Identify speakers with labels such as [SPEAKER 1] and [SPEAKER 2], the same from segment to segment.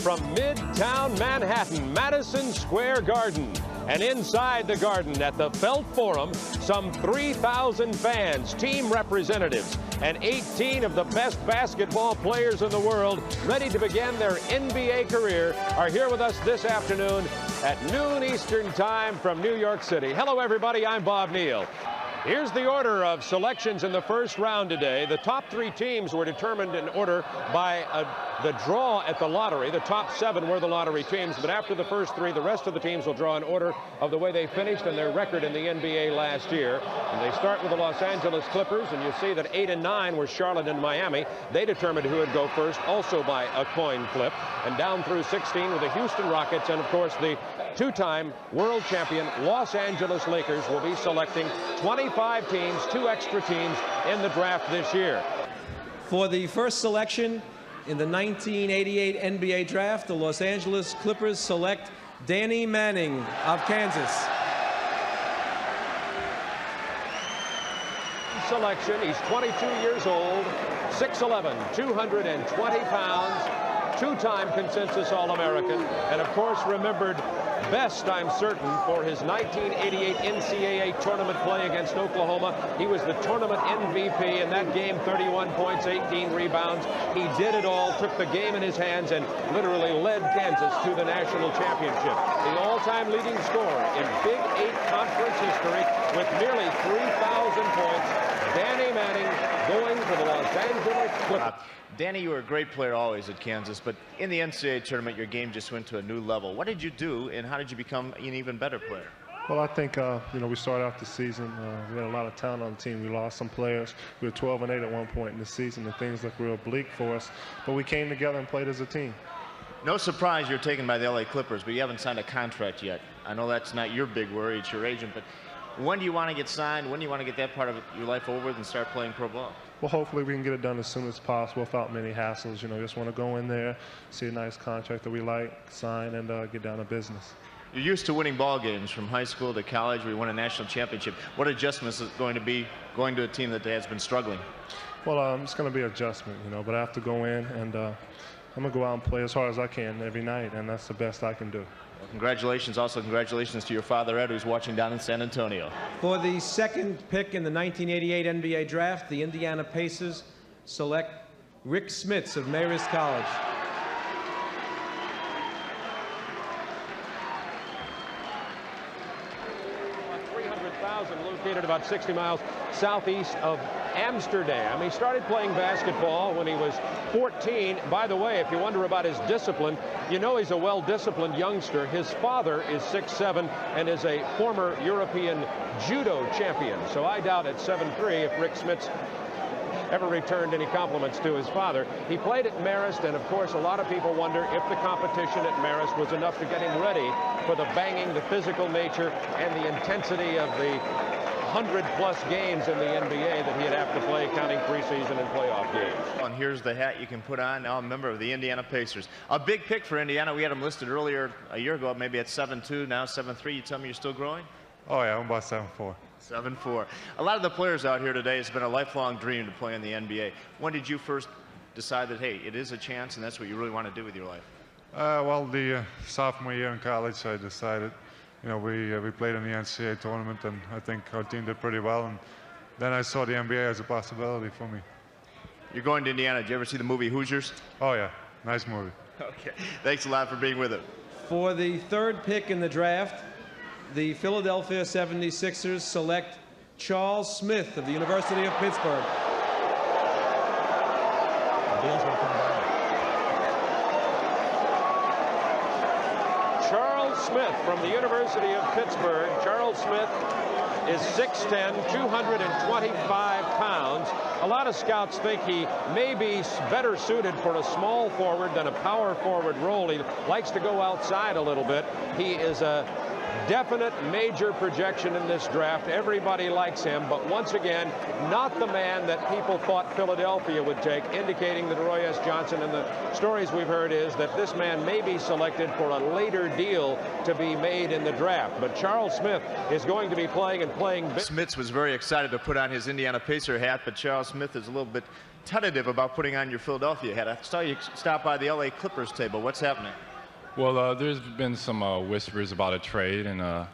[SPEAKER 1] from Midtown Manhattan, Madison Square Garden. And inside the garden at the Felt Forum, some 3,000 fans, team representatives, and 18 of the best basketball players in the world ready to begin their NBA career are here with us this afternoon at noon Eastern Time from New York City. Hello, everybody. I'm Bob Neal. Here's the order of selections in the first round today. The top 3 teams were determined in order by the draw at the lottery. The top 7 were the lottery teams, but after the first 3, the rest of the teams will draw in order of the way they finished and their record in the NBA last year. And they start with the Los Angeles Clippers, and you see that 8 and 9 were Charlotte and Miami. They determined who would go first, also by a coin flip. And down through 16 with the Houston Rockets, and of course the 2-time world champion Los Angeles Lakers will be selecting 25 teams, 2 extra teams in the draft this year.
[SPEAKER 2] For the first selection in the 1988 NBA draft, the Los Angeles Clippers select Danny Manning of Kansas.
[SPEAKER 1] Selection, he's 22 years old, 6'11", 220 pounds, 2-time consensus All-American, and of course remembered best, I'm certain, for his 1988 NCAA tournament play against Oklahoma. He was the tournament MVP in that game, 31 points, 18 rebounds. He did it all, took the game in his hands, and literally led Kansas to the national championship. The all-time leading scorer in Big 8 conference history with nearly 3,000 points. Danny Manning going to the Los Angeles Clippers.
[SPEAKER 3] Danny, you were a great player always at Kansas, but in the NCAA tournament, your game just went to a new level. What did you do, and how did you become an even better player?
[SPEAKER 4] Well, I think, we started off the season. We had a lot of talent on the team. We lost some players. We were 12 and 8 at one point in the season, and things looked real bleak for us. But we came together and played as a team.
[SPEAKER 3] No surprise you're taken by the LA Clippers, but you haven't signed a contract yet. I know that's not your big worry, it's your agent, but when do you want to get signed? When do you want to get that part of your life over with and start playing pro ball?
[SPEAKER 4] Well, hopefully we can get it done as soon as possible without many hassles. Just want to go in there, see a nice contract that we like, sign, and get down to business.
[SPEAKER 3] You're used to winning ball games from high school to college where you won a national championship. What adjustments is it going to be going to a team that has been struggling?
[SPEAKER 4] Well, it's going to be adjustment, but I have to go in, and I'm going to go out and play as hard as I can every night, and that's the best I can do.
[SPEAKER 3] Well, congratulations. Also, congratulations to your father, Ed, who's watching down in San Antonio.
[SPEAKER 2] For the second pick in the 1988 NBA draft, the Indiana Pacers select Rick Smits of Marist College.
[SPEAKER 1] About 300,000, located about 60 miles southeast of Amsterdam. He started playing basketball when he was 14. By the way, if you wonder about his discipline, he's a well-disciplined youngster. His father is 6'7" and is a former European judo champion. So I doubt at 7'3" if Rick Smits ever returned any compliments to his father. He played at Marist, and of course a lot of people wonder if the competition at Marist was enough to get him ready for the banging, the physical nature, and the intensity of the 100-plus games in the NBA that he'd have to play, counting preseason and playoff games.
[SPEAKER 3] And here's the hat you can put on, now a member of the Indiana Pacers. A big pick for Indiana. We had him listed earlier a year ago, maybe at 7'2", now 7'3". You tell me you're still growing?
[SPEAKER 5] Oh, yeah, I'm about 7'4".
[SPEAKER 3] 7'4". A lot of the players out here today, it's been a lifelong dream to play in the NBA. When did you first decide that, hey, it is a chance and that's what you really want to do with your life?
[SPEAKER 5] Well, the sophomore year in college, I decided, we played in the NCAA tournament, and I think our team did pretty well. And then I saw the NBA as a possibility for me.
[SPEAKER 3] You're going to Indiana. Did you ever see the movie Hoosiers?
[SPEAKER 5] Oh, yeah. Nice movie.
[SPEAKER 3] Okay. Thanks a lot for being with us.
[SPEAKER 2] For the third pick in the draft, the Philadelphia 76ers select Charles Smith of the University of Pittsburgh.
[SPEAKER 1] Charles Smith from the University of Pittsburgh. Charles Smith is 6'10", 225 pounds. A lot of scouts think he may be better suited for a small forward than a power forward role. He likes to go outside a little bit. He is a definite major projection in this draft. Everybody likes him, but once again, not the man that people thought Philadelphia would take, indicating that Roy S. Johnson, and the stories we've heard is that this man may be selected for a later deal to be made in the draft. But Charles Smith is going to be playing and playing.
[SPEAKER 3] Smits was very excited to put on his Indiana Pacer hat, but Charles Smith is a little bit tentative about putting on your Philadelphia hat. I saw you stop by the LA Clippers table. What's happening?
[SPEAKER 6] Well, there's been some whispers about a trade, and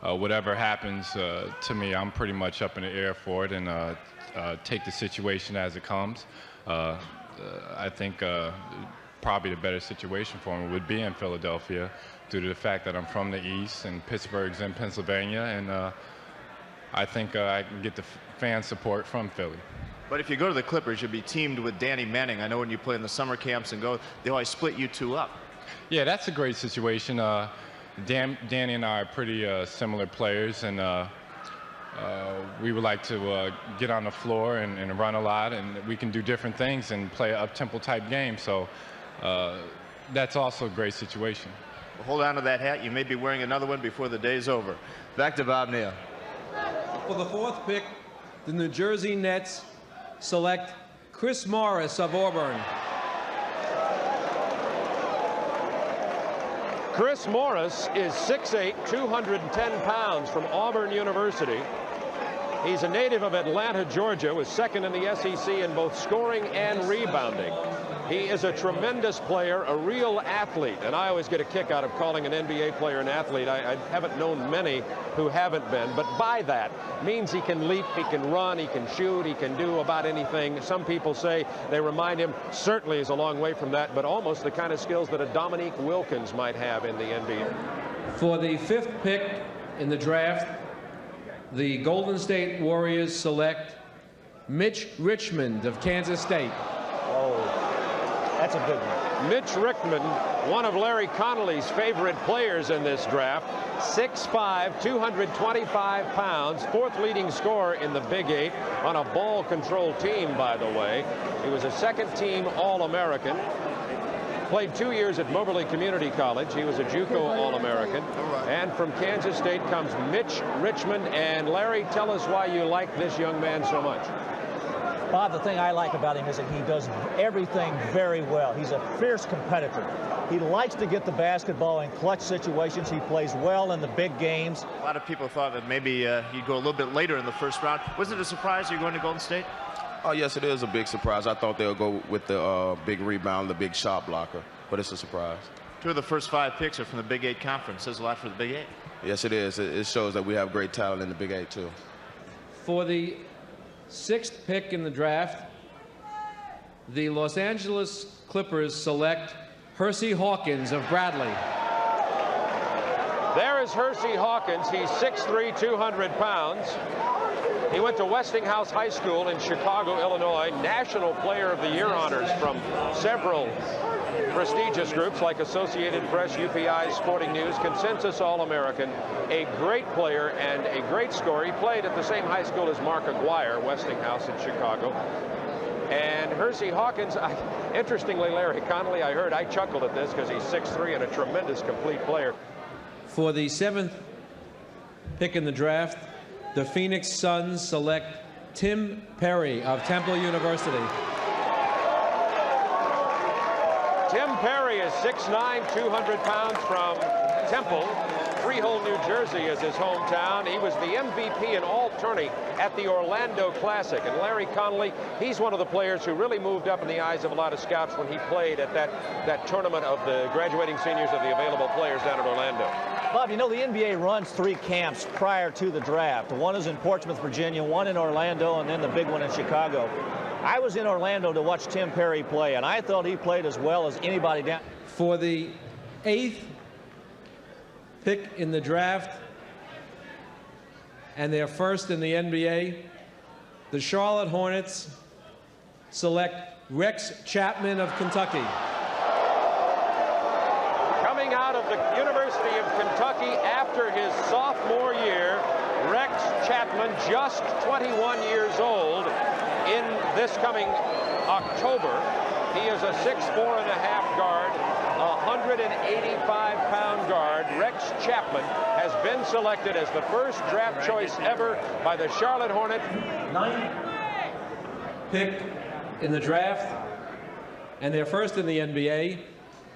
[SPEAKER 6] whatever happens to me, I'm pretty much up in the air for it, and take the situation as it comes. I think probably the better situation for me would be in Philadelphia, due to the fact that I'm from the East and Pittsburgh's in Pennsylvania, and I think I can get the fan support from Philly.
[SPEAKER 3] But if you go to the Clippers, you'll be teamed with Danny Manning. I know when you play in the summer camps and go, they always split you two up.
[SPEAKER 6] Yeah, that's a great situation. Danny and I are pretty similar players, and we would like to get on the floor and run a lot, and we can do different things and play an up-tempo type game. So that's also a great situation.
[SPEAKER 3] Well, hold on to that hat. You may be wearing another one before the day's over. Back to Bob Neal.
[SPEAKER 2] For the 4th pick, the New Jersey Nets select Chris Morris of Auburn.
[SPEAKER 1] Chris Morris is 6'8", 210 pounds, from Auburn University. He's a native of Atlanta, Georgia, was second in the SEC in both scoring and rebounding. He is a tremendous player, a real athlete, and I always get a kick out of calling an NBA player an athlete. I haven't known many who haven't been, but by that means he can leap, he can run, he can shoot, he can do about anything. Some people say they remind him, certainly is a long way from that, but almost the kind of skills that a Dominique Wilkins might have in the NBA.
[SPEAKER 2] For the 5th pick in the draft, the Golden State Warriors select Mitch Richmond of Kansas State.
[SPEAKER 7] That's a good one.
[SPEAKER 1] Mitch Richmond, one of Larry Connolly's favorite players in this draft, 6'5", 225 pounds, 4th leading scorer in the Big 8 on a ball control team, by the way. He was a 2nd-team All-American. Played 2 years at Moberly Community College. He was a JUCO All-American. And from Kansas State comes Mitch Richmond. And Larry, tell us why you like this young man so much.
[SPEAKER 7] Bob, the thing I like about him is that he does everything very well. He's a fierce competitor. He likes to get the basketball in clutch situations. He plays well in the big games.
[SPEAKER 3] A lot of people thought that maybe you'd go a little bit later in the 1st round. Was it a surprise you're going to Golden State?
[SPEAKER 8] Oh, yes, it is a big surprise. I thought they would go with the big rebound, the big shot blocker, but it's a surprise.
[SPEAKER 3] 2 of the first 5 picks are from the Big 8 Conference. Says a lot for the Big 8.
[SPEAKER 8] Yes, it is. It shows that we have great talent in the Big 8, too.
[SPEAKER 2] For the 6th pick in the draft, the Los Angeles Clippers select Hersey Hawkins of Bradley.
[SPEAKER 1] There is Hersey Hawkins. He's 6'3", 200 pounds. He went to Westinghouse High School in Chicago, Illinois. National Player of the Year honors from several prestigious groups like Associated Press, UPI, Sporting News, Consensus All-American. A great player and a great scorer. He played at the same high school as Mark Aguirre, Westinghouse in Chicago. And Hersey Hawkins, interestingly, Larry Connolly, I chuckled at this because he's 6'3" and a tremendous complete player.
[SPEAKER 2] For the 7th pick in the draft, the Phoenix Suns select Tim Perry of Temple University.
[SPEAKER 1] Tim Perry is 6'9", 200 pounds, from Temple. Freehold, New Jersey is his hometown. He was the MVP and all-tourney at the Orlando Classic. And Larry Connolly, he's one of the players who really moved up in the eyes of a lot of scouts when he played at that tournament of the graduating seniors of the available players down at Orlando.
[SPEAKER 7] Bob, you know the NBA runs 3 camps prior to the draft. One is in Portsmouth, Virginia, one in Orlando, and then the big one in Chicago. I was in Orlando to watch Tim Perry play, and I thought he played as well as anybody down.
[SPEAKER 2] For the 8th pick in the draft, and their first in the NBA, the Charlotte Hornets select Rex Chapman of Kentucky.
[SPEAKER 1] Coming out of the University of Kentucky after his sophomore year, Rex Chapman, just 21 years old, in this coming October. He is a 6'4.5" guard, 185-pound guard. Rex Chapman has been selected as the first draft choice ever by the Charlotte Hornets.
[SPEAKER 2] 9th pick in the draft, and their first in the NBA,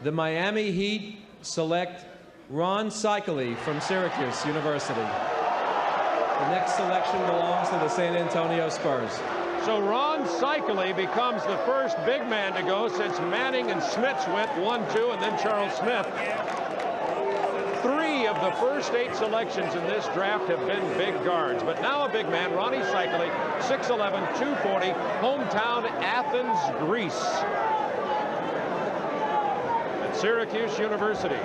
[SPEAKER 2] the Miami Heat select Ron Seikaly from Syracuse University. The next selection belongs to the San Antonio Spurs.
[SPEAKER 1] So Ron Cycli becomes the first big man to go since Manning and Smits went 1-2, and then Charles Smith. 3 of the first 8 selections in this draft have been big guards. But now a big man, Ronnie Cycli, 6'11", 240, hometown Athens, Greece. At Syracuse University.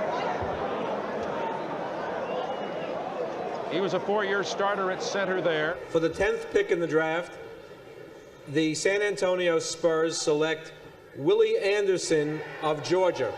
[SPEAKER 1] He was a 4-year starter at center there.
[SPEAKER 2] For the 10th pick in the draft, the San Antonio Spurs select Willie Anderson of Georgia.